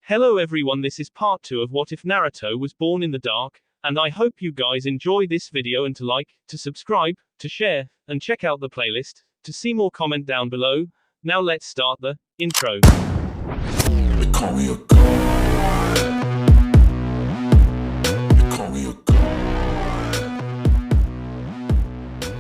Hello everyone, this is part 2 of What If Naruto Was Born in the Dark, and I hope you guys enjoy this video and to like, to subscribe, to share, and check out the playlist, to see more comment down below. Now let's start the intro. They call me a god. They call me a god.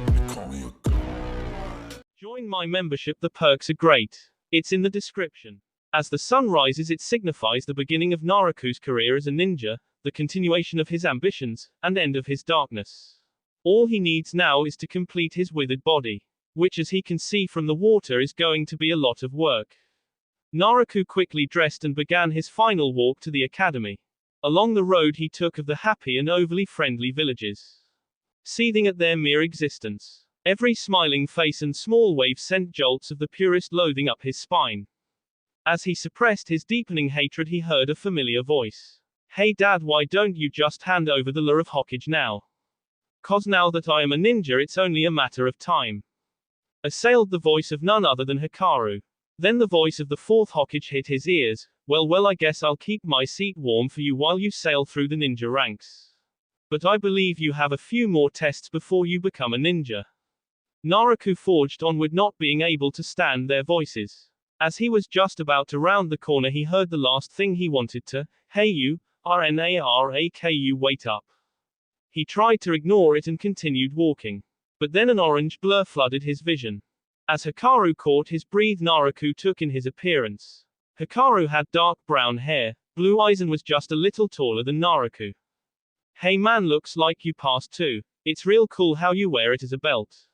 They call me a god. Join my membership, the perks are great. It's in the description. As the sun rises, it signifies the beginning of Naruto's career as a ninja, the continuation of his ambitions, and end of his darkness. All he needs now is to complete his withered body, which, as he can see from the water, is going to be a lot of work. Naruto quickly dressed and began his final walk to the academy. Along the road he took of the happy and overly friendly villages, seething at their mere existence. Every smiling face and small wave sent jolts of the purest loathing up his spine. As he suppressed his deepening hatred, he heard a familiar voice. "Hey dad, why don't you just hand over the lure of Hokage now? 'Cause now that I am a ninja, it's only a matter of time." Assailed the voice of none other than Hikaru. Then the voice of the fourth Hokage hit his ears. Well, I guess I'll keep my seat warm for you while you sail through the ninja ranks. But I believe you have a few more tests before you become a ninja. Naruto forged onward, not being able to stand their voices. As he was just about to round the corner, he heard the last thing he wanted to, "Hey you, RNARAKU, wait up." He tried to ignore it and continued walking. But then an orange blur flooded his vision. As Hikaru caught his breath, Naruto took in his appearance. Hikaru had dark brown hair, blue eyes, and was just a little taller than Naruto. "Hey man, looks like you passed too. It's real cool how you wear it as a belt."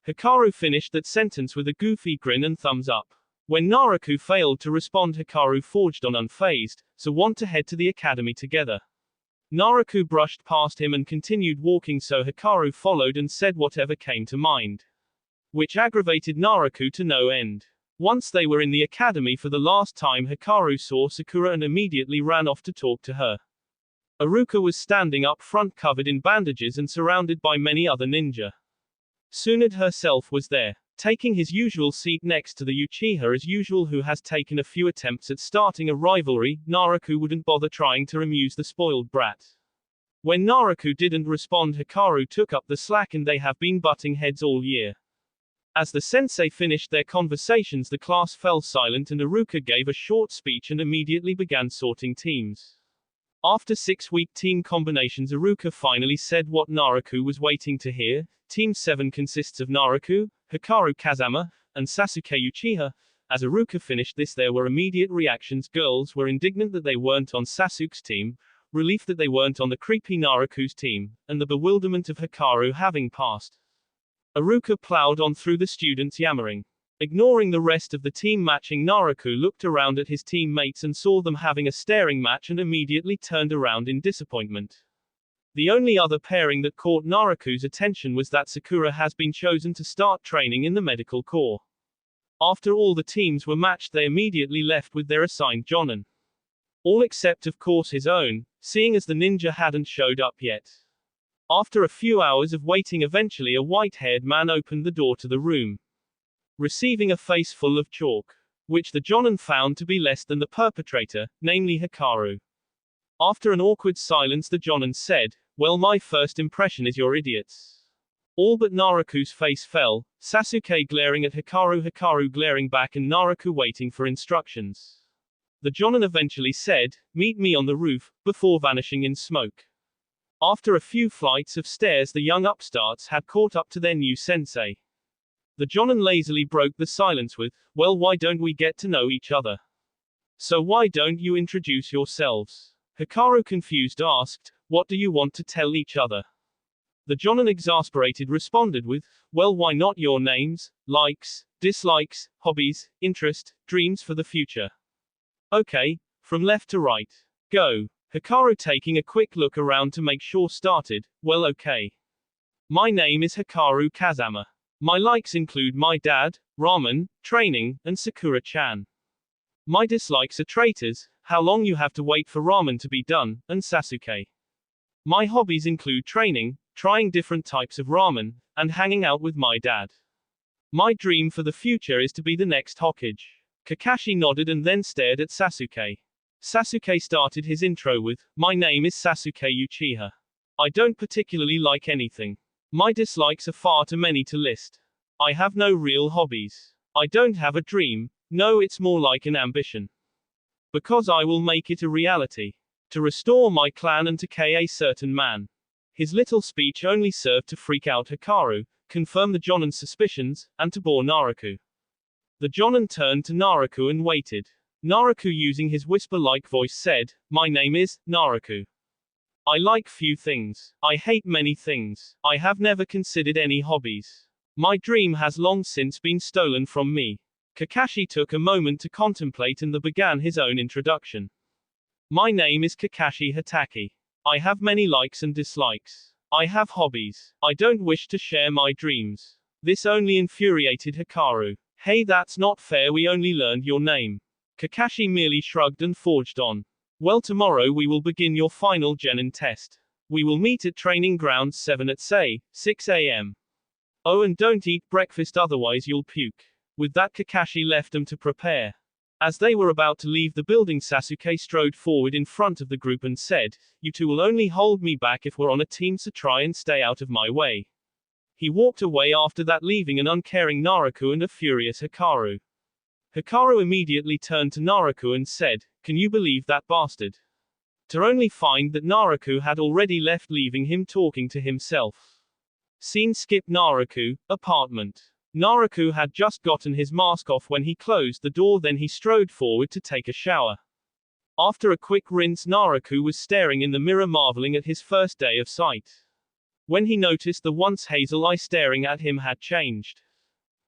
Hikaru finished that sentence with a goofy grin and thumbs up. When Naruto failed to respond, Hikaru forged on unfazed, so want to head to the academy together. Naruto brushed past him and continued walking, so Hikaru followed and said whatever came to mind, which aggravated Naruto to no end. Once they were in the academy for the last time, Hikaru saw Sakura and immediately ran off to talk to her. Iruka was standing up front covered in bandages and surrounded by many other ninja. Tsunade herself was there, taking his usual seat next to the Uchiha as usual, who has taken a few attempts at starting a rivalry. Naruto wouldn't bother trying to amuse the spoiled brat. When Naruto didn't respond, Hikaru took up the slack and they have been butting heads all year. As the sensei finished their conversations, the class fell silent and Iruka gave a short speech and immediately began sorting teams. After 6-week team combinations, Iruka finally said what Naruto was waiting to hear. Team 7 consists of Naruto, Hikaru Kazama, and Sasuke Uchiha. As Iruka finished this, there were immediate reactions. Girls were indignant that they weren't on Sasuke's team, relief that they weren't on the creepy Naruto's team, and the bewilderment of Hikaru having passed. Iruka plowed on through the students, yammering. Ignoring the rest of the team matching, Naruto looked around at his teammates and saw them having a staring match and immediately turned around in disappointment. The only other pairing that caught Naruto's attention was that Sakura has been chosen to start training in the medical corps. After all the teams were matched, they immediately left with their assigned jonin. All except of course his own, seeing as the ninja hadn't showed up yet. After a few hours of waiting, eventually a white-haired man opened the door to the room, receiving a face full of chalk, which the jonin found to be less than the perpetrator, namely Hikaru. After an awkward silence, the jonin said, "Well, my first impression is you're idiots." All but Naruto's face fell, Sasuke glaring at Hikaru, Hikaru glaring back, and Naruto waiting for instructions. The jonin eventually said, "Meet me on the roof," before vanishing in smoke. After a few flights of stairs, the young upstarts had caught up to their new sensei. The jonin lazily broke the silence with, "Well, why don't we get to know each other? So why don't you introduce yourselves?" Hikaru confused asked, "What do you want to tell each other?" The jonin exasperated responded with, "Well, why not your names, likes, dislikes, hobbies, interest, dreams for the future?" "Okay, from left to right. Go." Hikaru, taking a quick look around to make sure, started, "Well, okay. My name is Hikaru Kazama. My likes include my dad, ramen, training, and Sakura-chan. My dislikes are traitors, how long you have to wait for ramen to be done, and Sasuke. My hobbies include training, trying different types of ramen, and hanging out with my dad. My dream for the future is to be the next Hokage." Kakashi nodded and then stared at Sasuke. Sasuke started his intro with, "My name is Sasuke Uchiha. I don't particularly like anything. My dislikes are far too many to list. I have no real hobbies. I don't have a dream, no, it's more like an ambition. Because I will make it a reality. To restore my clan and to kill a certain man." His little speech only served to freak out Hikaru, confirm the Jonan's suspicions, and to bore Naruto. The Jonan turned to Naruto and waited. Naruto, using his whisper-like voice, said, "My name is Naruto. I like few things. I hate many things. I have never considered any hobbies. My dream has long since been stolen from me." Kakashi took a moment to contemplate and then began his own introduction. "My name is Kakashi Hatake. I have many likes and dislikes. I have hobbies. I don't wish to share my dreams." This only infuriated Hikaru. "Hey, that's not fair, we only learned your name." Kakashi merely shrugged and forged on. "Well, tomorrow we will begin your final genin test. We will meet at training grounds 7 at say, 6 a.m. Oh, and don't eat breakfast, otherwise you'll puke." With that, Kakashi left them to prepare. As they were about to leave the building, Sasuke strode forward in front of the group and said, "You two will only hold me back if we're on a team, so try and stay out of my way." He walked away after that, leaving an uncaring Naruto and a furious Hikaru. Hikaru immediately turned to Naruto and said, "Can you believe that bastard?" To only find that Naruto had already left, leaving him talking to himself. Scene skip. Naruto, apartment. Naruto had just gotten his mask off when he closed the door, then he strode forward to take a shower. After a quick rinse, Naruto was staring in the mirror, marveling at his first day of sight. When he noticed the once hazel eye staring at him had changed.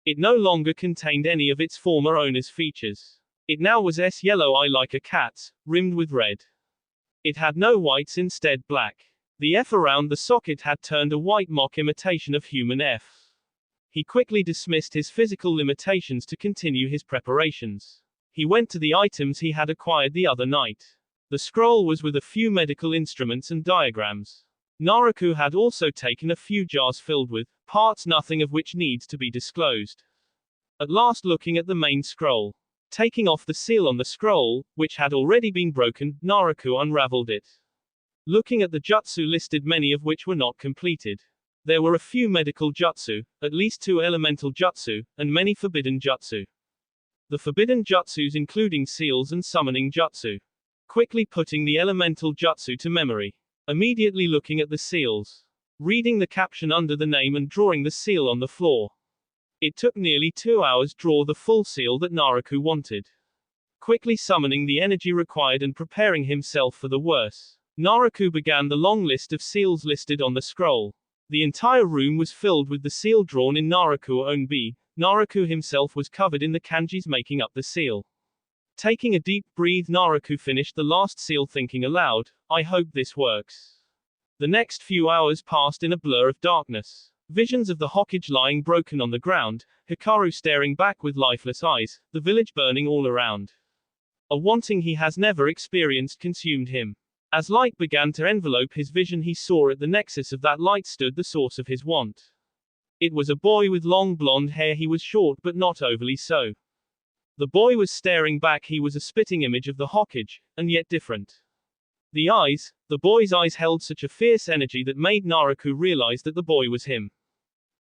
It no longer contained any of its former owner's features. It now was yellow eye like a cat's, rimmed with red. It had no whites, instead black. The F around the socket had turned a white mock imitation of human F. He quickly dismissed his physical limitations to continue his preparations. He went to the items he had acquired the other night. The scroll was with a few medical instruments and diagrams. Naruto had also taken a few jars filled with parts, nothing of which needs to be disclosed. At last, looking at the main scroll, taking off the seal on the scroll, which had already been broken, Naruto unraveled it. Looking at the jutsu listed, many of which were not completed. There were a few medical jutsu, at least 2 elemental jutsu, and many forbidden jutsu. The forbidden jutsus including seals and summoning jutsu. Quickly putting the elemental jutsu to memory. Immediately looking at the seals. Reading the caption under the name and drawing the seal on the floor. It took nearly 2 hours draw the full seal that Naruto wanted. Quickly summoning the energy required and preparing himself for the worst, Naruto began the long list of seals listed on the scroll. The entire room was filled with the seal drawn in Naruto's own B. Naruto himself was covered in the kanjis making up the seal. Taking a deep breath, Naruto finished the last seal, thinking aloud, "I hope this works." The next few hours passed in a blur of darkness. Visions of the Hokage lying broken on the ground, Hikaru staring back with lifeless eyes, the village burning all around. A wanting he has never experienced consumed him. As light began to envelope his vision, he saw at the nexus of that light stood the source of his want. It was a boy with long blonde hair. He was short but not overly so. The boy was staring back. He was a spitting image of the Hokage, and yet different. The boy's eyes held such a fierce energy that made Naruto realize that the boy was him.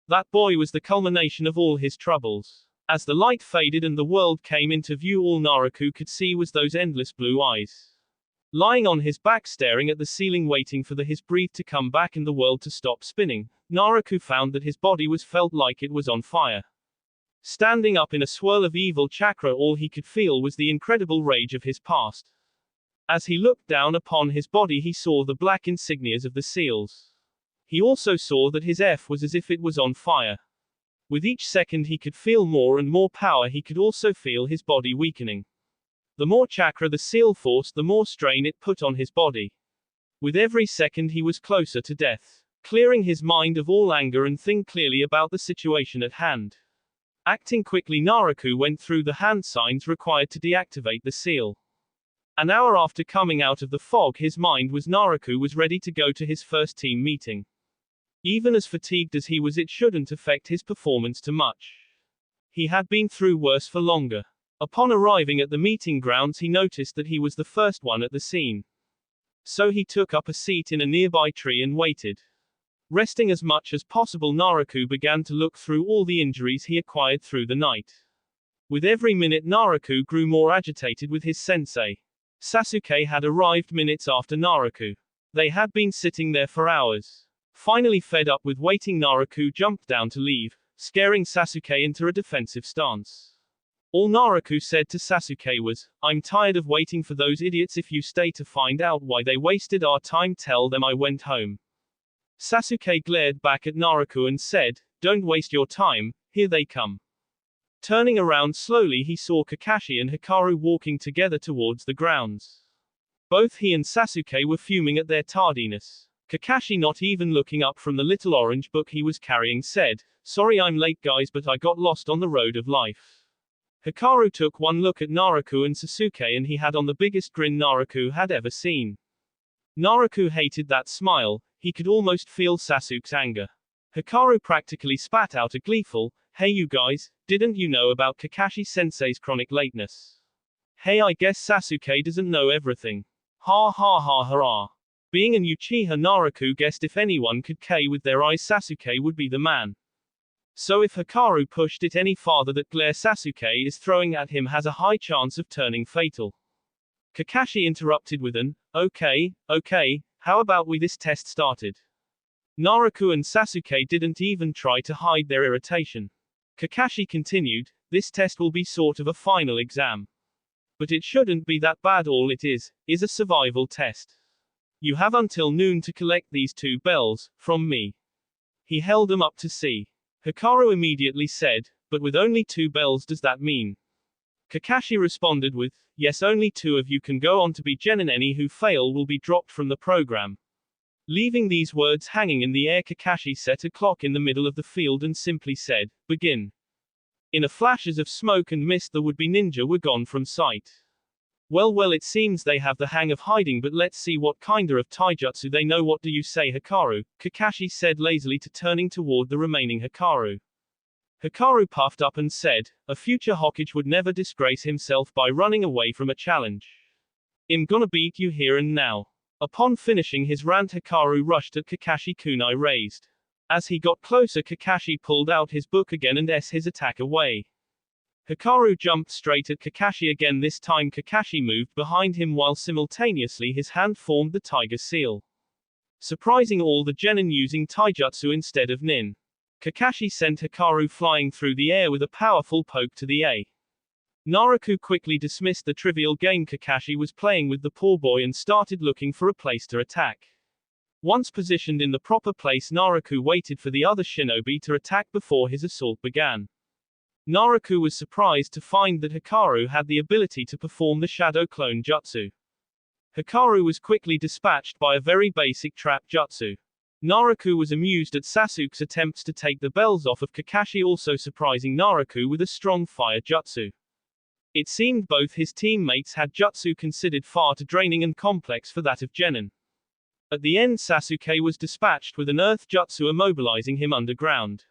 That boy was the culmination of all his troubles. As the light faded and the world came into view, all Naruto could see was those endless blue eyes. Lying on his back, staring at the ceiling, waiting for his breath to come back and the world to stop spinning, Naruto found that his body was felt like it was on fire. Standing up in a swirl of evil chakra, all he could feel was the incredible rage of his past. As he looked down upon his body, he saw the black insignias of the seals. He also saw that his F was as if it was on fire. With each second he could feel more and more power. He could also feel his body weakening. The more chakra the seal forced, the more strain it put on his body. With every second he was closer to death. Clearing his mind of all anger and think clearly about the situation at hand. Acting quickly, Naruto went through the hand signs required to deactivate the seal. An hour after coming out of the fog, his mind was Naruto was ready to go to his first team meeting. Even as fatigued as he was, it shouldn't affect his performance too much. He had been through worse for longer. Upon arriving at the meeting grounds, he noticed that he was the first one at the scene. So he took up a seat in a nearby tree and waited. Resting as much as possible, Naruto began to look through all the injuries he acquired through the night. With every minute, Naruto grew more agitated with his sensei. Sasuke had arrived minutes after Naruto. They had been sitting there for hours. Finally fed up with waiting, Naruto jumped down to leave, scaring Sasuke into a defensive stance. All Naruto said to Sasuke was, "I'm tired of waiting for those idiots. If you stay to find out why they wasted our time, tell them I went home." Sasuke glared back at Naruto and said, "Don't waste your time, here they come." Turning around slowly, he saw Kakashi and Hikaru walking together towards the grounds. Both he and Sasuke were fuming at their tardiness. Kakashi, not even looking up from the little orange book he was carrying, said, "Sorry I'm late guys, but I got lost on the road of life." Hikaru took one look at Naruto and Sasuke and he had on the biggest grin Naruto had ever seen. Naruto hated that smile, he could almost feel Sasuke's anger. Hikaru practically spat out a gleeful, "Hey you guys, didn't you know about Kakashi-sensei's chronic lateness? Hey, I guess Sasuke doesn't know everything. Ha ha ha ha." Being an Uchiha, Naruto guessed if anyone could K with their eyes, Sasuke would be the man. So if Hikaru pushed it any farther, that glare Sasuke is throwing at him has a high chance of turning fatal. Kakashi interrupted with an, okay, how about we this test started?" Naruto and Sasuke didn't even try to hide their irritation. Kakashi continued, "This test will be sort of a final exam. But it shouldn't be that bad. All it is a survival test. You have until noon to collect these 2 bells, from me." He held them up to see. Hikaru immediately said, "But with only 2 bells, does that mean?" Kakashi responded with, "Yes, only 2 of you can go on to be genin. Any who fail will be dropped from the program." Leaving these words hanging in the air, Kakashi set a clock in the middle of the field and simply said, "Begin." In a flashes of smoke and mist, the would-be ninja were gone from sight. Well, it seems they have the hang of hiding, but let's see what kinda of taijutsu they know. What do you say, Hikaru? Kakashi said lazily, turning toward the remaining Hikaru. Hikaru puffed up and said, "A future Hokage would never disgrace himself by running away from a challenge. I'm gonna beat you here and now." Upon finishing his rant, Hikaru rushed at Kakashi, kunai raised. As he got closer, Kakashi pulled out his book again and his attack away. Hikaru jumped straight at Kakashi again. This time Kakashi moved behind him while simultaneously his hand formed the tiger seal. Surprising all the genin using taijutsu instead of nin. Kakashi sent Hikaru flying through the air with a powerful poke to the A. Naruto quickly dismissed the trivial game Kakashi was playing with the poor boy and started looking for a place to attack. Once positioned in the proper place, Naruto waited for the other shinobi to attack before his assault began. Naruto was surprised to find that Hikaru had the ability to perform the shadow clone jutsu. Hikaru was quickly dispatched by a very basic trap jutsu. Naruto was amused at Sasuke's attempts to take the bells off of Kakashi, also surprising Naruto with a strong fire jutsu. It seemed both his teammates had jutsu considered far too draining and complex for that of genin. At the end, Sasuke was dispatched with an earth jutsu, immobilizing him underground.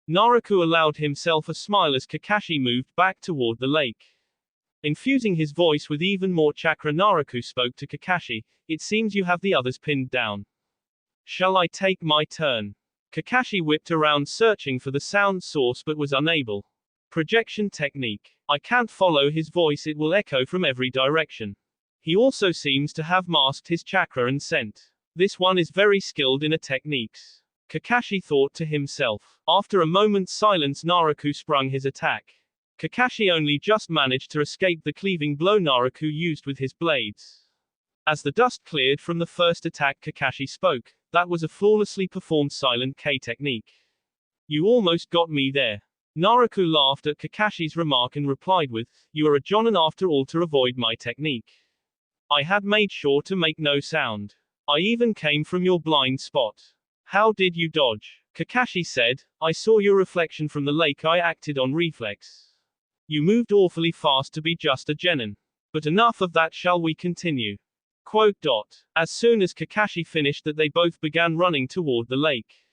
Naruto allowed himself a smile as Kakashi moved back toward the lake. Infusing his voice with even more chakra, Naruto spoke to Kakashi, "It seems you have the others pinned down. Shall I take my turn?" Kakashi whipped around searching for the sound source but was unable. Projection technique. I can't follow his voice, it will echo from every direction. He also seems to have masked his chakra and scent. This one is very skilled in a techniques. Kakashi thought to himself. After a moment's silence, Naruto sprung his attack. Kakashi only just managed to escape the cleaving blow Naruto used with his blades. As the dust cleared from the first attack, Kakashi spoke. "That was a flawlessly performed silent K technique. You almost got me there." Naruto laughed at Kakashi's remark and replied with, "You are a jonin after all to avoid my technique. I had made sure to make no sound. I even came from your blind spot. How did you dodge?" Kakashi said, "I saw your reflection from the lake. I acted on reflex. You moved awfully fast to be just a genin. But enough of that, shall we continue?" As soon as Kakashi finished that, they both began running toward the lake.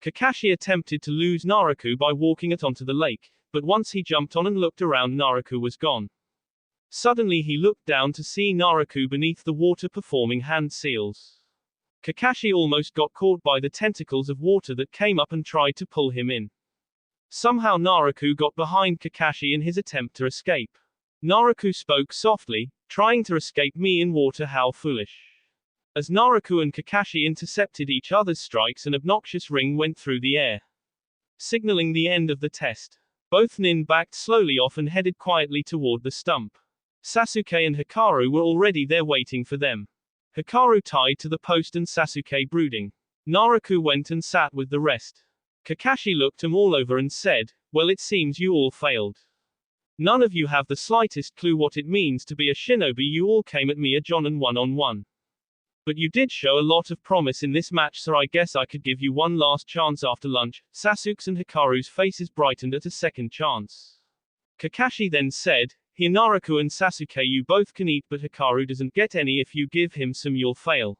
Kakashi attempted to lose Naruto by walking it onto the lake. But once he jumped on and looked around, Naruto was gone. Suddenly he looked down to see Naruto beneath the water performing hand seals. Kakashi almost got caught by the tentacles of water that came up and tried to pull him in. Somehow Naruto got behind Kakashi in his attempt to escape. Naruto spoke softly, trying to escape me in water, how foolish. As Naruto and Kakashi intercepted each other's strikes, an obnoxious ring went through the air, signaling the end of the test. Both nin backed slowly off and headed quietly toward the stump. Sasuke and Hikaru were already there waiting for them. Hikaru tied to the post and Sasuke brooding. Naruto went and sat with the rest. Kakashi looked them all over and said, "Well, it seems you all failed. None of you have the slightest clue what it means to be a shinobi. You all came at me a Jonin one-on-one. But you did show a lot of promise in this match, so I guess I could give you one last chance after lunch." Sasuke's and Hikaru's faces brightened at a second chance. Kakashi then said, "Here Naruto and Sasuke, you both can eat, but Hikaru doesn't get any. If you give him some you'll fail.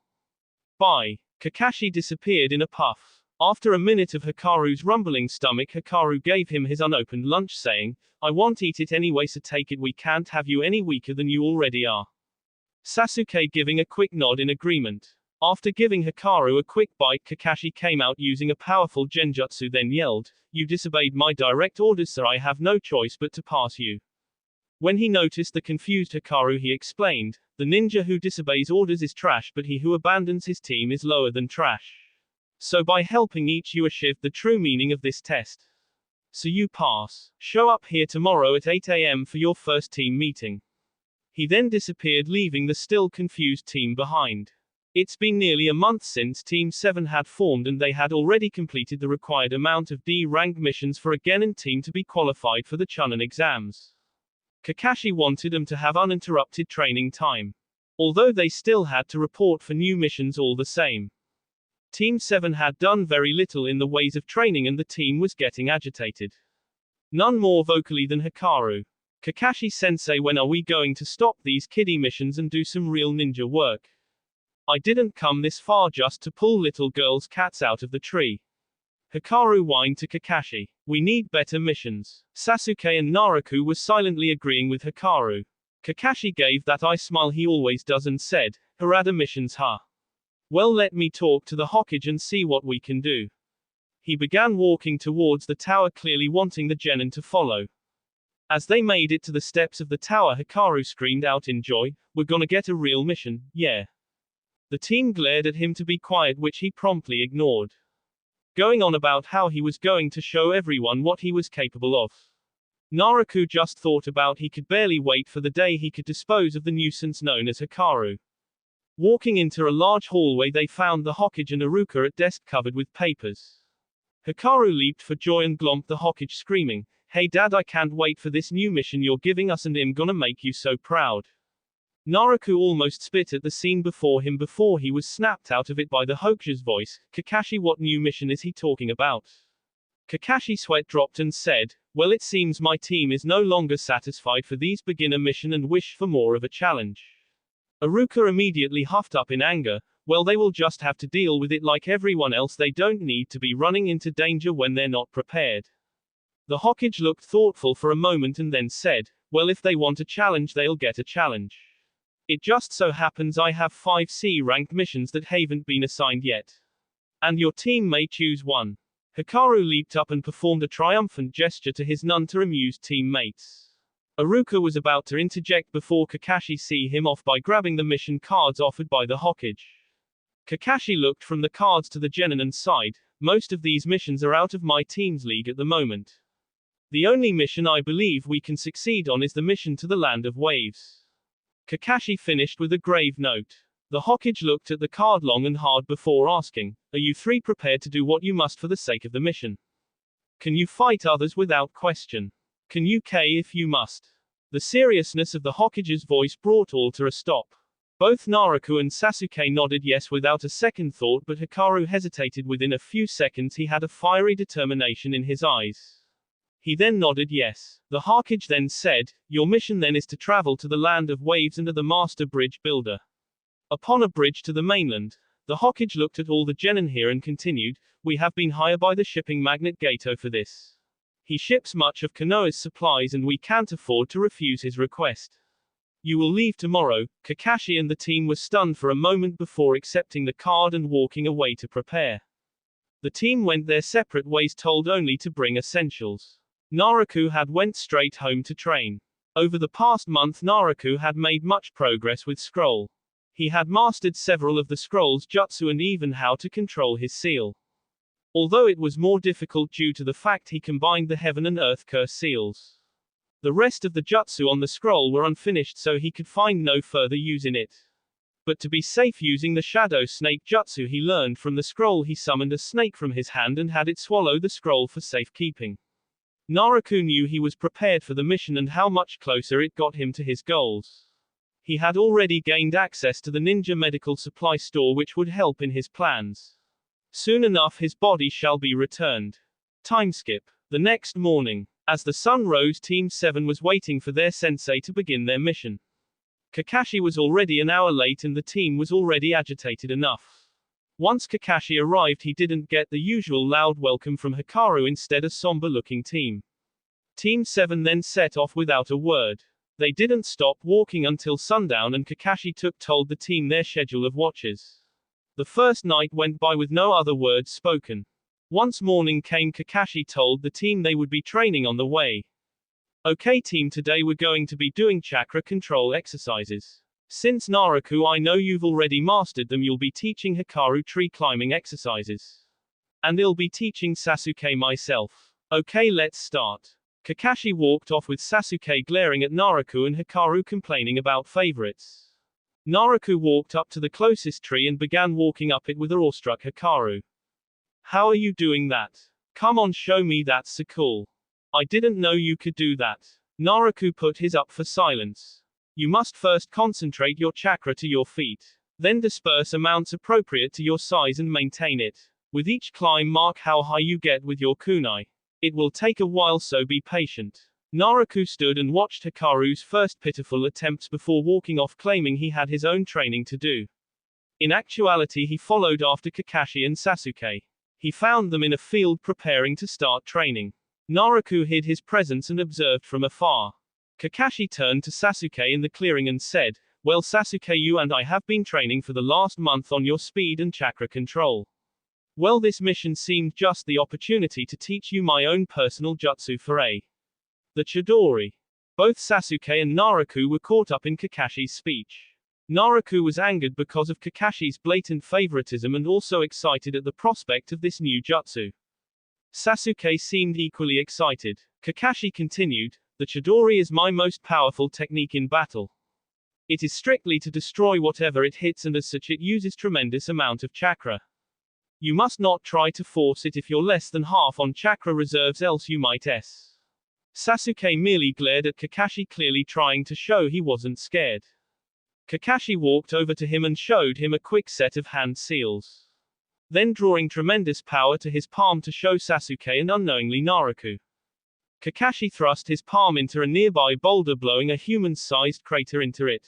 Bye." Kakashi disappeared in a puff. After a minute of Hikaru's rumbling stomach, Hikaru gave him his unopened lunch, saying, "I won't eat it anyway, so take it. We can't have you any weaker than you already are." Sasuke giving a quick nod in agreement. After giving Hikaru a quick bite, Kakashi came out using a powerful genjutsu, then yelled, "You disobeyed my direct orders, sir. I have no choice but to pass you." When he noticed the confused Hikaru, he explained, "The ninja who disobeys orders is trash, but he who abandons his team is lower than trash. So by helping each you achieved the true meaning of this test. So you pass. Show up here tomorrow at 8 a.m. for your first team meeting." He then disappeared, leaving the still confused team behind. It's been nearly a month since Team 7 had formed, and they had already completed the required amount of D-rank missions for a Genin team to be qualified for the Chunin exams. Kakashi wanted them to have uninterrupted training time, although they still had to report for new missions all the same. Team 7 had done very little in the ways of training, and the team was getting agitated. None more vocally than Hikaru. "Kakashi-sensei, when are we going to stop these kiddie missions and do some real ninja work? I didn't come this far just to pull little girls' cats out of the tree." Hikaru whined to Kakashi. "We need better missions." Sasuke and Naruto were silently agreeing with Hikaru. Kakashi gave that eye smile he always does and said, "Harada missions, huh? Well, let me talk to the Hokage and see what we can do." He began walking towards the tower, clearly wanting the genin to follow. As they made it to the steps of the tower, Hikaru screamed out in joy, "We're gonna get a real mission, yeah." The team glared at him to be quiet, which he promptly ignored, going on about how he was going to show everyone what he was capable of. Naruto just thought about he could barely wait for the day he could dispose of the nuisance known as Hikaru. Walking into a large hallway, they found the Hokage and Iruka at desk covered with papers. Hikaru leaped for joy and glomped the Hokage, screaming, "Hey dad, I can't wait for this new mission you're giving us, and I'm gonna make you so proud." Naruto almost spit at the scene before him before he was snapped out of it by the Hokage's voice. "Kakashi, what new mission is he talking about?" Kakashi sweat dropped and said, "Well, it seems my team is no longer satisfied for these beginner mission and wish for more of a challenge." Iruka immediately huffed up in anger, "Well, they will just have to deal with it like everyone else. They don't need to be running into danger when they're not prepared." The Hokage looked thoughtful for a moment and then said, "Well, if they want a challenge, they'll get a challenge. It just so happens I have 5 C-ranked missions that haven't been assigned yet. And your team may choose one." Hikaru leaped up and performed a triumphant gesture to his none to amused teammates. Iruka was about to interject before Kakashi see him off by grabbing the mission cards offered by the Hokage. Kakashi looked from the cards to the genin and sighed, "Most of these missions are out of my team's league at the moment. The only mission I believe we can succeed on is the mission to the Land of Waves." Kakashi finished with a grave note. The Hokage looked at the card long and hard before asking, "Are you 3 prepared to do what you must for the sake of the mission? Can you fight others without question? Can you K if you must?" The seriousness of the Hokage's voice brought all to a stop. Both Naruto and Sasuke nodded yes without a second thought, but Hikaru hesitated. Within a few seconds he had a fiery determination in his eyes. He then nodded yes. The Hokage then said, "Your mission then is to travel to the Land of Waves and to the Master Bridge Builder. Upon a bridge to the mainland." The Hokage looked at all the genin here and continued, "We have been hired by the shipping magnate Gato for this. He ships much of Konoha's supplies and we can't afford to refuse his request. You will leave tomorrow. Kakashi and the team were stunned for a moment before accepting the card and walking away to prepare. The team went their separate ways, told only to bring essentials. Naruto had went straight home to train. Over the past month Naruto had made much progress with scroll. He had mastered several of the scroll's jutsu and even how to control his seal. Although it was more difficult due to the fact he combined the heaven and earth curse seals. The rest of the jutsu on the scroll were unfinished, so he could find no further use in it. But to be safe using the shadow snake jutsu he learned from the scroll, he summoned a snake from his hand and had it swallow the scroll for safekeeping. Naruto knew he was prepared for the mission and how much closer it got him to his goals. He had already gained access to the ninja medical supply store, which would help in his plans. Soon enough his body shall be returned. Timeskip. The next morning. As the sun rose, Team 7 was waiting for their sensei to begin their mission. Kakashi was already an hour late and the team was already agitated enough. Once Kakashi arrived, he didn't get the usual loud welcome from Hikaru, instead a somber-looking team. Team 7 then set off without a word. They didn't stop walking until sundown and Kakashi told the team their schedule of watches. The first night went by with no other words spoken. Once morning came, Kakashi told the team they would be training on the way. Okay team, today we're going to be doing chakra control exercises. Since Naruto, I know you've already mastered them, you'll be teaching Hikaru tree climbing exercises. And I'll be teaching Sasuke myself. Okay, let's start. Kakashi walked off with Sasuke glaring at Naruto and Hikaru complaining about favorites. Naruto walked up to the closest tree and began walking up it with awestruck Hikaru. How are you doing that? Come on, show me, that's so cool. I didn't know you could do that. Naruto put his up for silence. You must first concentrate your chakra to your feet. Then disperse amounts appropriate to your size and maintain it. With each climb, mark how high you get with your kunai. It will take a while, so be patient. Naruto stood and watched Hikaru's first pitiful attempts before walking off, claiming he had his own training to do. In actuality, he followed after Kakashi and Sasuke. He found them in a field preparing to start training. Naruto hid his presence and observed from afar. Kakashi turned to Sasuke in the clearing and said, "Well Sasuke, you and I have been training for the last month on your speed and chakra control. Well, this mission seemed just the opportunity to teach you my own personal jutsu foray. The Chidori." Both Sasuke and Naruto were caught up in Kakashi's speech. Naruto was angered because of Kakashi's blatant favoritism and also excited at the prospect of this new jutsu. Sasuke seemed equally excited. Kakashi continued, "The Chidori is my most powerful technique in battle. It is strictly to destroy whatever it hits, and as such it uses tremendous amount of chakra. You must not try to force it if you're less than half on chakra reserves, else you might s." Sasuke merely glared at Kakashi, clearly trying to show he wasn't scared. Kakashi walked over to him and showed him a quick set of hand seals. Then drawing tremendous power to his palm to show Sasuke and unknowingly Naruto. Kakashi thrust his palm into a nearby boulder, blowing a human-sized crater into it.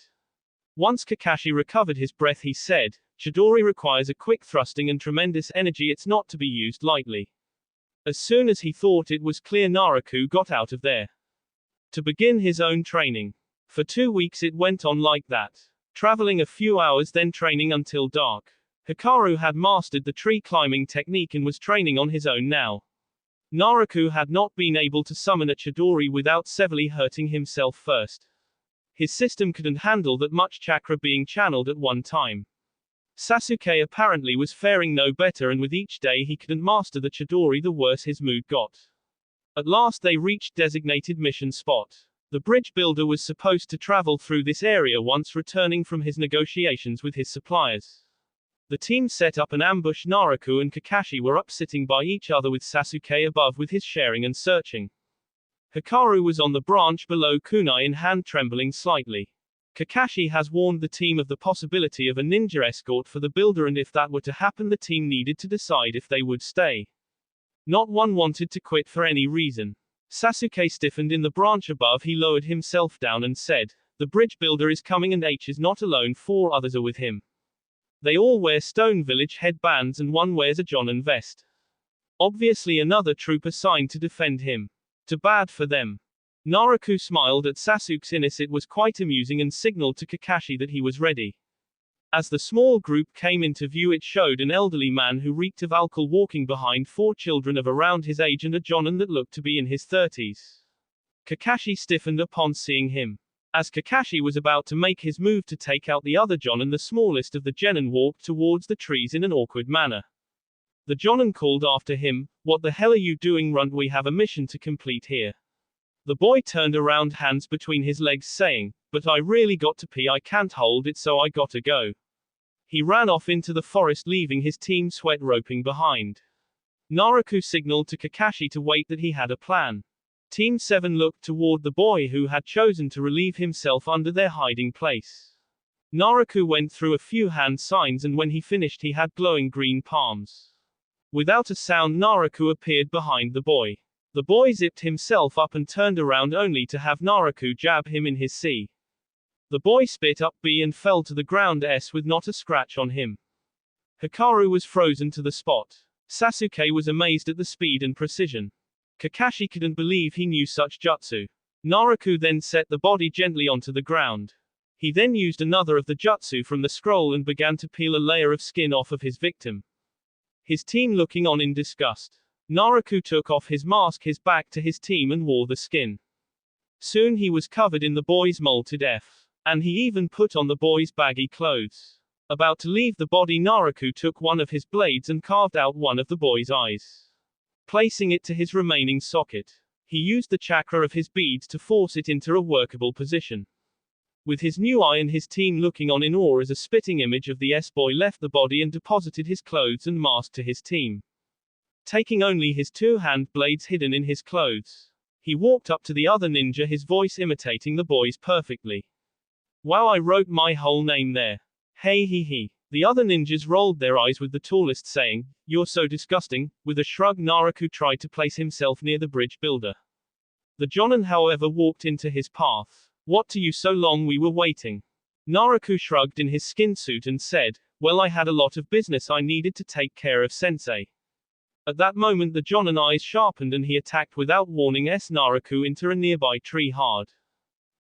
Once Kakashi recovered his breath, he said, "Chidori requires a quick thrusting and tremendous energy, it's not to be used lightly." As soon as he thought it was clear, Naruto got out of there to begin his own training. For 2 weeks it went on like that. Traveling a few hours, then training until dark. Hikaru had mastered the tree climbing technique and was training on his own now. Naruto had not been able to summon a Chidori without severely hurting himself first. His system couldn't handle that much chakra being channeled at one time. Sasuke apparently was faring no better, and with each day he couldn't master the Chidori, the worse his mood got. At last they reached designated mission spot. The bridge builder was supposed to travel through this area once returning from his negotiations with his suppliers. The team set up an ambush. Naruto and Kakashi were up sitting by each other with Sasuke above with his sharing and searching. Hikaru was on the branch below, kunai in hand, trembling slightly. Kakashi has warned the team of the possibility of a ninja escort for the builder, and if that were to happen the team needed to decide if they would stay. Not one wanted to quit for any reason. Sasuke stiffened in the branch above. He lowered himself down and said, "The bridge builder is coming and H is not alone, 4 others are with him. They all wear Stone Village headbands and one wears a Jonin vest. Obviously another troop assigned to defend him. Too bad for them. Naruto smiled at Sasuke's innocence. It was quite amusing and signaled to Kakashi that he was ready. As the small group came into view, it showed an elderly man who reeked of alcohol walking behind 4 children of around his age and a jonin that looked to be in his 30s. Kakashi stiffened upon seeing him. As Kakashi was about to make his move to take out the other jonin, the smallest of the genin walked towards the trees in an awkward manner. The jonin called after him, "What the hell are you doing, runt? We have a mission to complete here." The boy turned around, hands between his legs, saying, "But I really got to pee, I can't hold it, so I gotta go." He ran off into the forest, leaving his team sweat roping behind. Naruto signaled to Kakashi to wait, that he had a plan. Team 7 looked toward the boy who had chosen to relieve himself under their hiding place. Naruto went through a few hand signs, and when he finished he had glowing green palms. Without a sound, Naruto appeared behind the boy. The boy zipped himself up and turned around only to have Naruto jab him in his C. The boy spit up B and fell to the ground with not a scratch on him. Hikaru was frozen to the spot. Sasuke was amazed at the speed and precision. Kakashi couldn't believe he knew such jutsu. Naruto then set the body gently onto the ground. He then used another of the jutsu from the scroll and began to peel a layer of skin off of his victim. His team looking on in disgust. Naruto took off his mask, his back to his team, and wore the skin. Soon he was covered in the boy's molted and he even put on the boy's baggy clothes. About to leave the body, Naruto took one of his blades and carved out one of the boy's eyes. Placing it to his remaining socket, he used the chakra of his beads to force it into a workable position. With his new eye and his team looking on in awe as a spitting image of the boy left the body and deposited his clothes and mask to his team. Taking only his 2 hand blades hidden in his clothes, he walked up to the other ninja, his voice imitating the boy's perfectly. "Wow, I wrote my whole name there. Hey he he." The other ninjas rolled their eyes, with the tallest saying, "You're so disgusting." With a shrug, Naruto tried to place himself near the bridge builder. The jonin, however, walked into his path. "What to you, so long we were waiting." Naruto shrugged in his skin suit and said, "Well, I had a lot of business I needed to take care of, sensei." At that moment the jonin eyes sharpened and he attacked without warning Naruto into a nearby tree hard.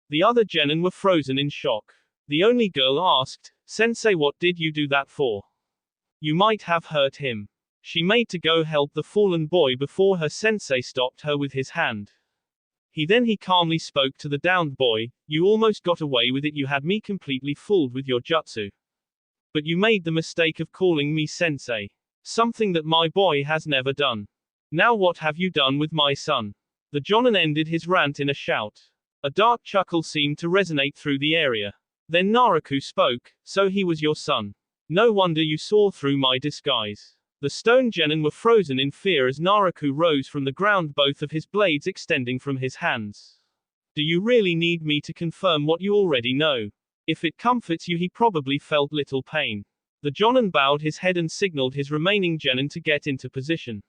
The other genin were frozen in shock. The only girl asked, "Sensei, what did you do that for? You might have hurt him." She made to go help the fallen boy before her sensei stopped her with his hand. He calmly spoke to the downed boy, "You almost got away with it, you had me completely fooled with your jutsu. But you made the mistake of calling me sensei. Something that my boy has never done. Now what have you done with my son?" The jonin ended his rant in a shout. A dark chuckle seemed to resonate through the area. Then Naruto spoke, "So he was your son. No wonder you saw through my disguise." The stone genin were frozen in fear as Naruto rose from the ground, both of his blades extending from his hands. "Do you really need me to confirm what you already know? If it comforts you," he probably felt little pain. The jonin bowed his head and signaled his remaining genin to get into position.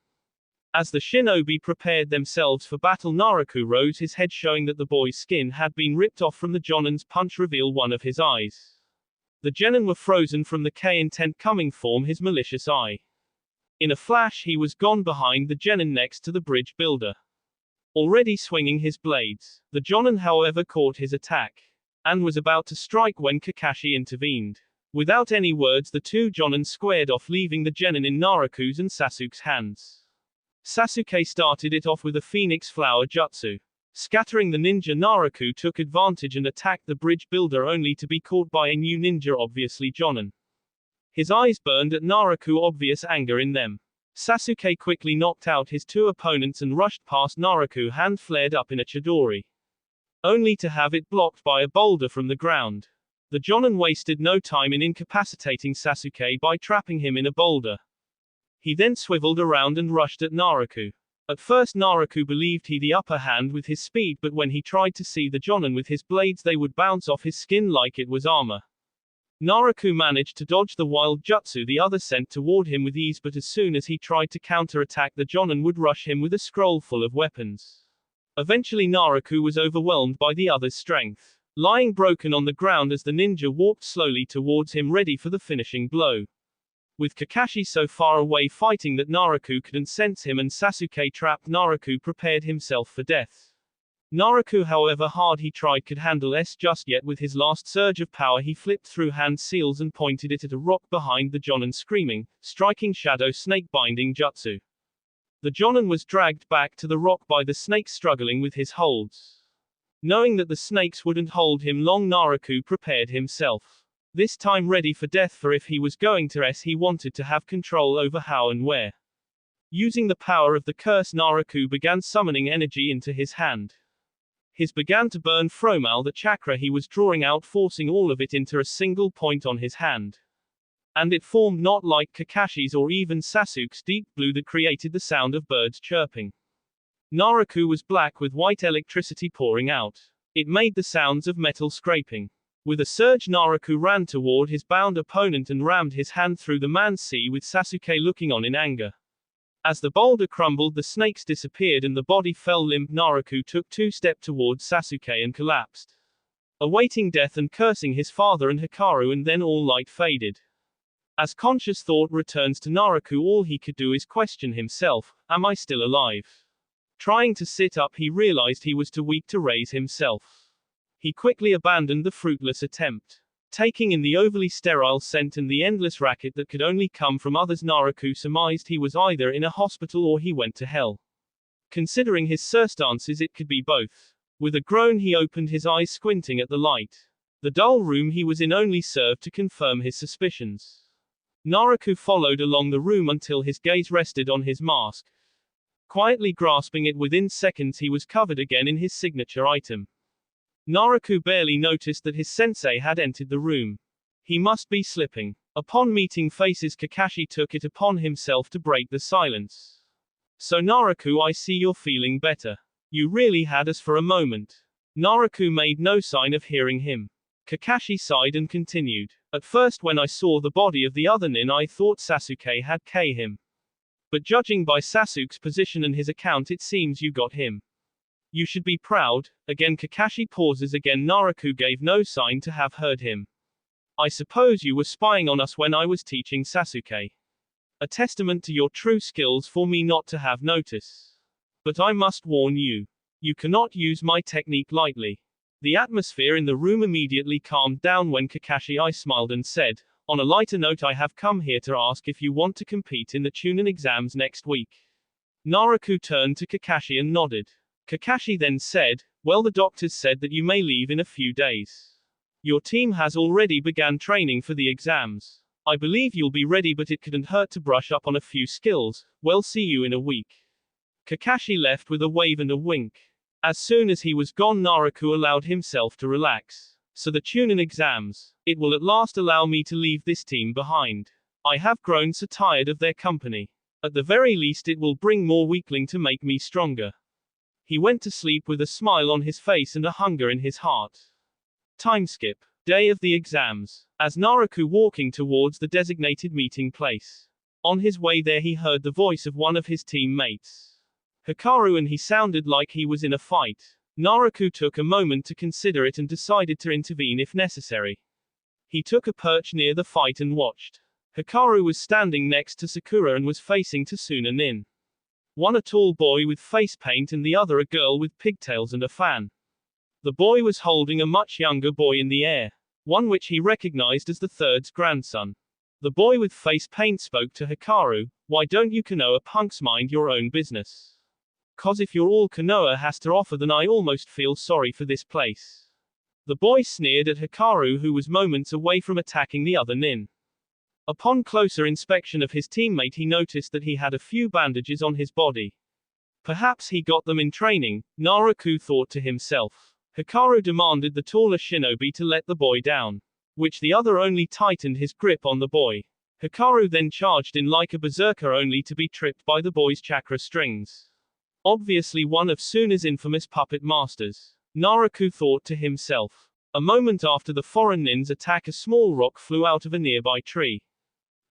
As the shinobi prepared themselves for battle, Naruto rose his head, showing that the boy's skin had been ripped off from the jonin's punch, reveal one of his eyes. The genin were frozen from the intent coming from his malicious eye. In a flash he was gone behind the genin next to the bridge builder, already swinging his blades. The jonin, however, caught his attack and was about to strike when Kakashi intervened. Without any words, the 2 jonin squared off, leaving the genin in Naruto's and Sasuke's hands. Sasuke started it off with a phoenix flower jutsu. Scattering the ninja, Naruto took advantage and attacked the bridge builder, only to be caught by a new ninja, obviously jonin. His eyes burned at Naruto, obvious anger in them. Sasuke quickly knocked out his 2 opponents and rushed past Naruto, hand flared up in a chidori, only to have it blocked by a boulder from the ground. The jonin wasted no time in incapacitating Sasuke by trapping him in a boulder. He then swiveled around and rushed at Naruto. At first Naruto believed he the upper hand with his speed, but when he tried to see the jonin with his blades, they would bounce off his skin like it was armor. Naruto managed to dodge the wild jutsu the other sent toward him with ease, but as soon as he tried to counter-attack, the jonin would rush him with a scroll full of weapons. Eventually Naruto was overwhelmed by the other's strength, lying broken on the ground as the ninja walked slowly towards him, ready for the finishing blow. With Kakashi so far away fighting that Naruto couldn't sense him and Sasuke trapped, Naruto prepared himself for death. Naruto, however hard he tried, could handle just yet. With his last surge of power he flipped through hand seals and pointed it at a rock behind the Jonin, screaming, striking shadow snake binding jutsu. The Jonin was dragged back to the rock by the snakes struggling with his holds. Knowing that the snakes wouldn't hold him long, Naruto prepared himself. This time ready for death, for if he was going to he wanted to have control over how and where. Using the power of the curse, Naruto began summoning energy into his hand. His began to burn fromal, the chakra he was drawing out, forcing all of it into a single point on his hand. And it formed not like Kakashi's or even Sasuke's deep blue that created the sound of birds chirping. Naruto was black with white electricity pouring out. It made the sounds of metal scraping. With a surge, Naruto ran toward his bound opponent and rammed his hand through the man's sea, with Sasuke looking on in anger. As the boulder crumbled, the snakes disappeared and the body fell limp. Naruto took 2 steps towards Sasuke and collapsed, awaiting death and cursing his father and Hikaru, and then all light faded. As conscious thought returns to Naruto, all he could do is question himself, am I still alive? Trying to sit up, he realized he was too weak to raise himself. He quickly abandoned the fruitless attempt. Taking in the overly sterile scent and the endless racket that could only come from others, Naruto surmised he was either in a hospital or he went to hell. Considering his circumstances, it could be both. With a groan, he opened his eyes, squinting at the light. The dull room he was in only served to confirm his suspicions. Naruto followed along the room until his gaze rested on his mask. Quietly grasping it, within seconds he was covered again in his signature item. Naruto barely noticed that his sensei had entered the room. He must be slipping. Upon meeting faces, Kakashi took it upon himself to break the silence. So Naruto, I see you're feeling better. You really had us for a moment. Naruto made no sign of hearing him. Kakashi sighed and continued. At first, when I saw the body of the other nin, I thought Sasuke had killed him. But judging by Sasuke's position and his account, it seems you got him. You should be proud. Again Kakashi pauses. Again Naruto gave no sign to have heard him. I suppose you were spying on us when I was teaching Sasuke. A testament to your true skills for me not to have noticed. But I must warn you. You cannot use my technique lightly. The atmosphere in the room immediately calmed down when I smiled and said, on a lighter note, I have come here to ask if you want to compete in the Chunin exams next week. Naruto turned to Kakashi and nodded. Kakashi then said, well, the doctors said that you may leave in a few days. Your team has already begun training for the exams. I believe you'll be ready, but it couldn't hurt to brush up on a few skills. We'll see you in a week. Kakashi left with a wave and a wink. As soon as he was gone, Naruto allowed himself to relax. So the Chunin exams. It will at last allow me to leave this team behind. I have grown so tired of their company. At the very least, it will bring more weakling to make me stronger. He went to sleep with a smile on his face and a hunger in his heart. Time skip. Day of the exams. As Naruto walking towards the designated meeting place. On his way there, he heard the voice of one of his teammates, Hikaru, and he sounded like he was in a fight. Naruto took a moment to consider it and decided to intervene if necessary. He took a perch near the fight and watched. Hikaru was standing next to Sakura and was facing Tsuna Nin. One a tall boy with face paint and the other a girl with pigtails and a fan. The boy was holding a much younger boy in the air, one which he recognized as the third's grandson. The boy with face paint spoke to Hikaru, why don't you Konoha punks mind your own business? Cause if you're all Konoha has to offer, then I almost feel sorry for this place. The boy sneered at Hikaru, who was moments away from attacking the other nin. Upon closer inspection of his teammate, he noticed that he had a few bandages on his body. Perhaps he got them in training, Naruto thought to himself. Hikaru demanded the taller shinobi to let the boy down, which the other only tightened his grip on the boy. Hikaru then charged in like a berserker, only to be tripped by the boy's chakra strings. Obviously one of Tsuna's infamous puppet masters. Naruto thought to himself. A moment after the foreign nin's attack, a small rock flew out of a nearby tree.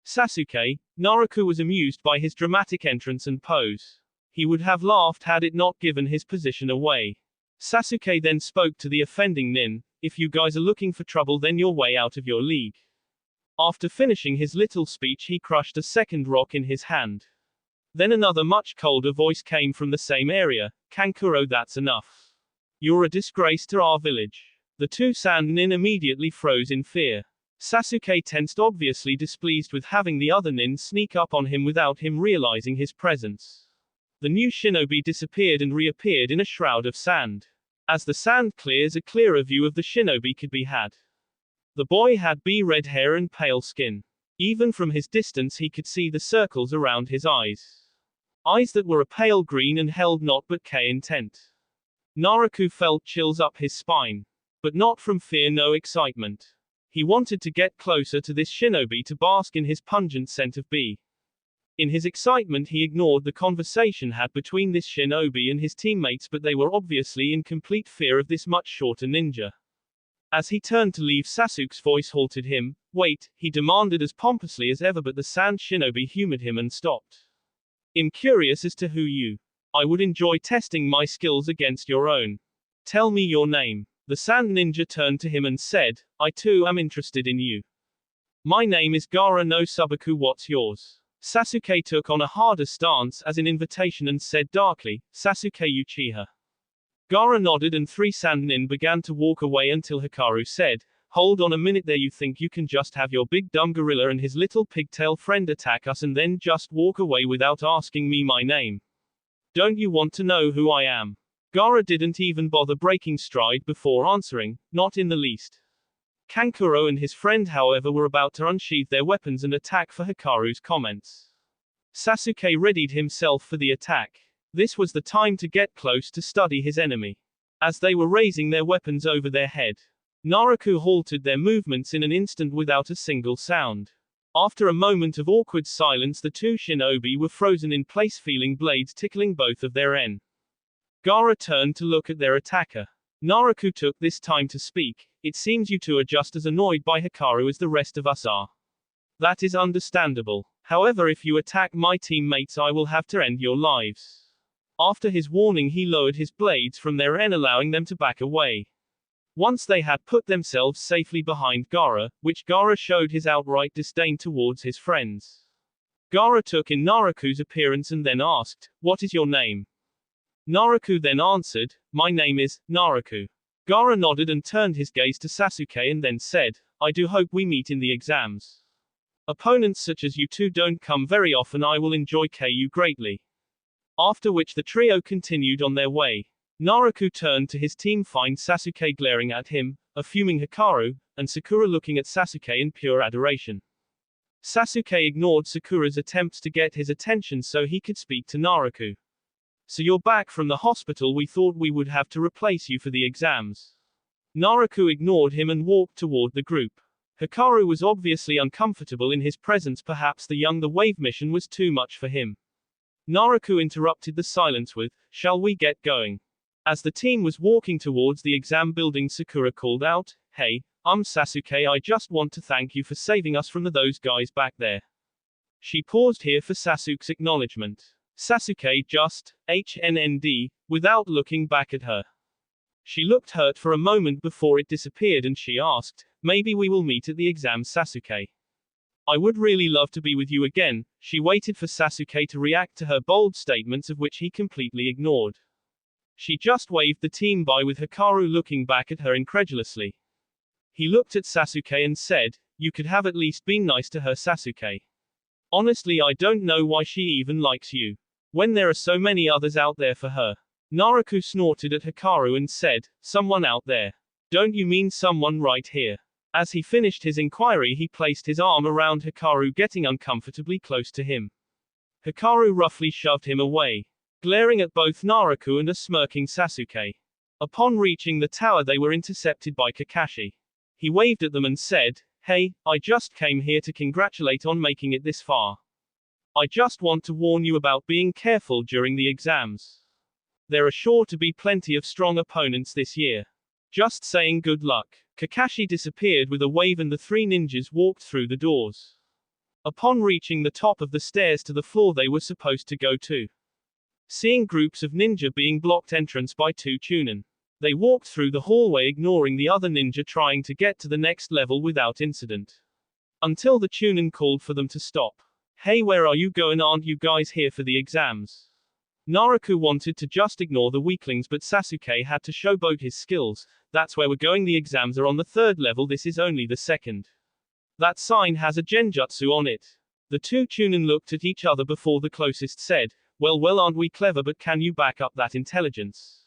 Sasuke. Naruto was amused by his dramatic entrance and pose. He would have laughed had it not given his position away. Sasuke then spoke to the offending nin, if you guys are looking for trouble, then you're way out of your league. After finishing his little speech, he crushed a second rock in his hand. Then another much colder voice came from the same area. Kankuro, that's enough. You're a disgrace to our village. The two sand nin immediately froze in fear. Sasuke tensed, obviously displeased with having the other nin sneak up on him without him realizing his presence. The new shinobi disappeared and reappeared in a shroud of sand. As the sand clears, a clearer view of the shinobi could be had. The boy had red hair and pale skin. Even from his distance he could see the circles around his eyes. Eyes that were a pale green and held naught but intent. Naruto felt chills up his spine. But not from fear, no excitement. He wanted to get closer to this shinobi to bask in his pungent scent of bee. In his excitement he ignored the conversation had between this shinobi and his teammates, but they were obviously in complete fear of this much shorter ninja. As he turned to leave, Sasuke's voice halted him. Wait, he demanded as pompously as ever, but the sand shinobi humored him and stopped. I'm curious as to who you. I would enjoy testing my skills against your own. Tell me your name. The sand ninja turned to him and said, I too am interested in you. My name is Gaara no Subaku, what's yours? Sasuke took on a harder stance as an invitation and said darkly, Sasuke Uchiha. Gaara nodded and three sand nin began to walk away until Hikaru said, hold on a minute there, you think you can just have your big dumb gorilla and his little pigtail friend attack us and then just walk away without asking me my name? Don't you want to know who I am? Gaara didn't even bother breaking stride before answering, not in the least. Kankuro and his friend, however, were about to unsheathe their weapons and attack for Hikaru's comments. Sasuke readied himself for the attack. This was the time to get close to study his enemy. As they were raising their weapons over their head, Naruto halted their movements in an instant without a single sound. After a moment of awkward silence, the two shinobi were frozen in place, feeling blades tickling both of their en. Gaara turned to look at their attacker. Naruto took this time to speak. It seems you two are just as annoyed by Hikaru as the rest of us are. That is understandable. However, if you attack my teammates, I will have to end your lives. After his warning, he lowered his blades from their en, allowing them to back away. Once they had put themselves safely behind Gaara, which Gaara showed his outright disdain towards his friends. Gaara took in Naruto's appearance and then asked, what is your name? Naruto then answered, my name is Naruto. Gaara nodded and turned his gaze to Sasuke and then said, I do hope we meet in the exams. Opponents such as you two don't come very often. I will enjoy you greatly. After which the trio continued on their way. Naruto turned to his team, find Sasuke glaring at him, a fuming Hikaru, and Sakura looking at Sasuke in pure adoration. Sasuke ignored Sakura's attempts to get his attention so he could speak to Naruto. So you're back from the hospital? We thought we would have to replace you for the exams. Naruto ignored him and walked toward the group. Hikaru was obviously uncomfortable in his presence. Perhaps the wave mission was too much for him. Naruto interrupted the silence with, shall we get going? As the team was walking towards the exam building, Sakura called out, hey, Sasuke, I just want to thank you for saving us from those guys back there. She paused here for Sasuke's acknowledgement. Sasuke just, HNND, without looking back at her. She looked hurt for a moment before it disappeared and she asked, maybe we will meet at the exam, Sasuke. I would really love to be with you again. She waited for Sasuke to react to her bold statements, of which he completely ignored. She just waved the team by with Hikaru looking back at her incredulously. He looked at Sasuke and said, you could have at least been nice to her, Sasuke. Honestly, I don't know why she even likes you. When there are so many others out there for her. Naruto snorted at Hikaru and said, someone out there. Don't you mean someone right here? As he finished his inquiry, he placed his arm around Hikaru, getting uncomfortably close to him. Hikaru roughly shoved him away, glaring at both Naruto and a smirking Sasuke. Upon reaching the tower, they were intercepted by Kakashi. He waved at them and said, hey, I just came here to congratulate on making it this far. I just want to warn you about being careful during the exams. There are sure to be plenty of strong opponents this year. Just saying, good luck. Kakashi disappeared with a wave and the three ninjas walked through the doors. Upon reaching the top of the stairs to the floor they were supposed to go to, seeing groups of ninja being blocked entrance by two chunin, they walked through the hallway, ignoring the other ninja trying to get to the next level without incident. until the Chunin called for them to stop. Hey, where are you going? Aren't you guys here for the exams? Naruto wanted to just ignore the weaklings, but Sasuke had to showboat his skills. That's where we're going. The exams are on the 3rd level. This is only the 2nd. That sign has a genjutsu on it. The two Chunin looked at each other before the closest said, well, aren't we clever, but can you back up that intelligence?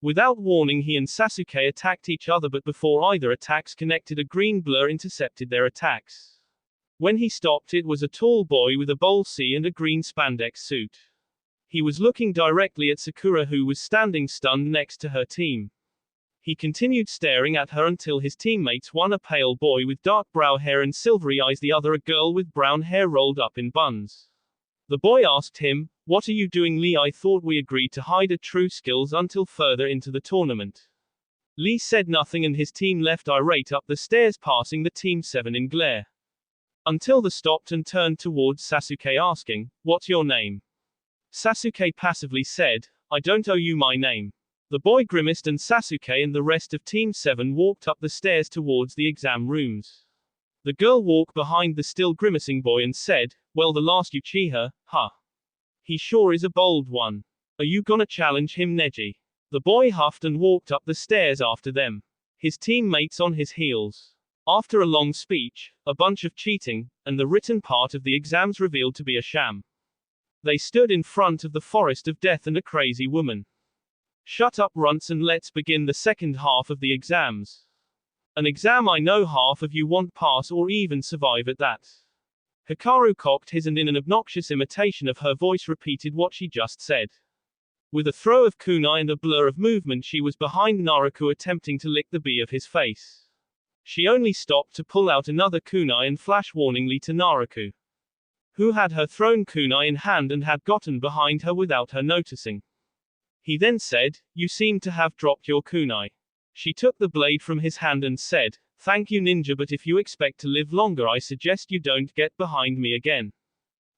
Without warning, he and Sasuke attacked each other, but before either attacks connected, a green blur intercepted their attacks. When he stopped, it was a tall boy with a bowl C and a green spandex suit. He was looking directly at Sakura, who was standing stunned next to her team. He continued staring at her until his teammates, one a pale boy with dark brown hair and silvery eyes, the other a girl with brown hair rolled up in buns. The boy asked him, "What are you doing, Lee? I thought we agreed to hide our true skills until further into the tournament." Lee said nothing and his team left irate up the stairs, passing the Team 7 in glare. Until they stopped and turned towards Sasuke asking, "What's your name?" Sasuke passively said, "I don't owe you my name." The boy grimaced and Sasuke and the rest of Team 7 walked up the stairs towards the exam rooms. The girl walked behind the still grimacing boy and said, "Well, the last Uchiha, huh? He sure is a bold one. Are you gonna challenge him, Neji?" The boy huffed and walked up the stairs after them, his teammates on his heels. After a long speech, a bunch of cheating, and the written part of the exams revealed to be a sham, they stood in front of the forest of death and a crazy woman. "Shut up, runts, and let's begin the second half of the exams. An exam I know half of you won't pass or even survive at that." Hikaru cocked his and in an obnoxious imitation of her voice repeated what she just said. With a throw of kunai and a blur of movement, she was behind Naruto attempting to lick the bee of his face. She only stopped to pull out another kunai and flash warningly to Naruto, who had her thrown kunai in hand and had gotten behind her without her noticing. He then said, "You seem to have dropped your kunai." She took the blade from his hand and said, "Thank you, ninja, but if you expect to live longer, I suggest you don't get behind me again."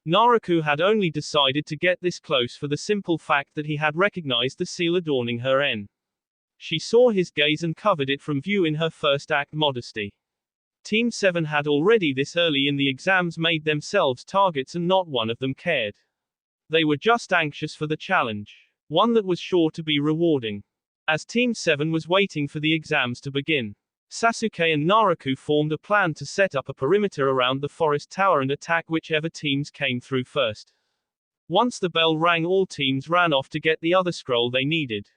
Naruto had only decided to get this close for the simple fact that he had recognized the seal adorning her en. She saw his gaze and covered it from view in her first act modesty. Team 7 had already this early in the exams made themselves targets and not one of them cared. They were just anxious for the challenge, one that was sure to be rewarding. As Team 7 was waiting for the exams to begin, Sasuke and Naruto formed a plan to set up a perimeter around the forest tower and attack whichever teams came through first. Once the bell rang, all teams ran off to get the other scroll they needed.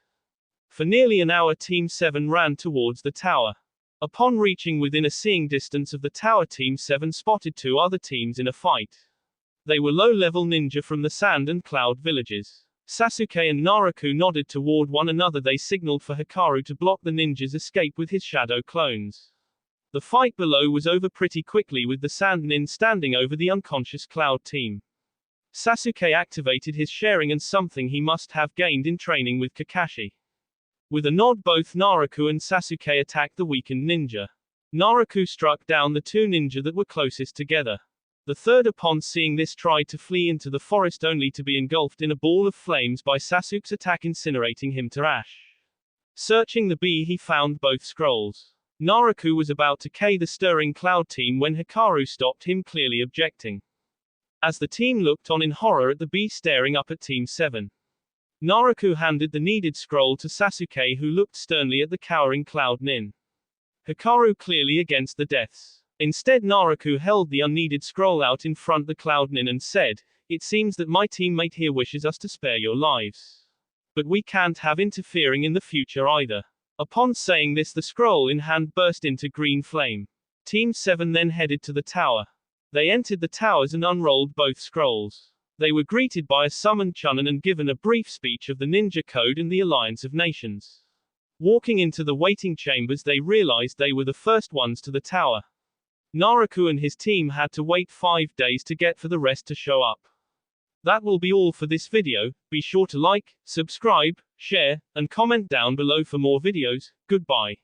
For nearly an hour, Team 7 ran towards the tower. Upon reaching within a seeing distance of the tower, Team 7 spotted two other teams in a fight. They were low-level ninja from the Sand and Cloud villages. Sasuke and Naruto nodded toward one another. They signaled for Hikaru to block the ninja's escape with his shadow clones. The fight below was over pretty quickly, with the Sand Nin standing over the unconscious Cloud team. Sasuke activated his sharing and something he must have gained in training with Kakashi. With a nod, both Naruto and Sasuke attacked the weakened ninja. Naruto struck down the two ninja that were closest together. The third, upon seeing this, tried to flee into the forest only to be engulfed in a ball of flames by Sasuke's attack, incinerating him to ash. Searching the bee, he found both scrolls. Naruto was about to kill the stirring Cloud team when Hikaru stopped him, clearly objecting. As the team looked on in horror at the bee staring up at Team 7, Naruto handed the needed scroll to Sasuke, who looked sternly at the cowering Cloud Nin. Hikaru clearly against the deaths. Instead, Naruto held the unneeded scroll out in front the Cloud Nin and said, "It seems that my teammate here wishes us to spare your lives. But we can't have interfering in the future either." Upon saying this, the scroll in hand burst into green flame. Team 7 then headed to the tower. They entered the towers and unrolled both scrolls. They were greeted by a summoned Chunin and given a brief speech of the Ninja Code and the Alliance of Nations. Walking into the waiting chambers, they realized they were the first ones to the tower. Naruto and his team had to wait 5 days to get for the rest to show up. That will be all for this video. Be sure to like, subscribe, share, and comment down below for more videos. Goodbye.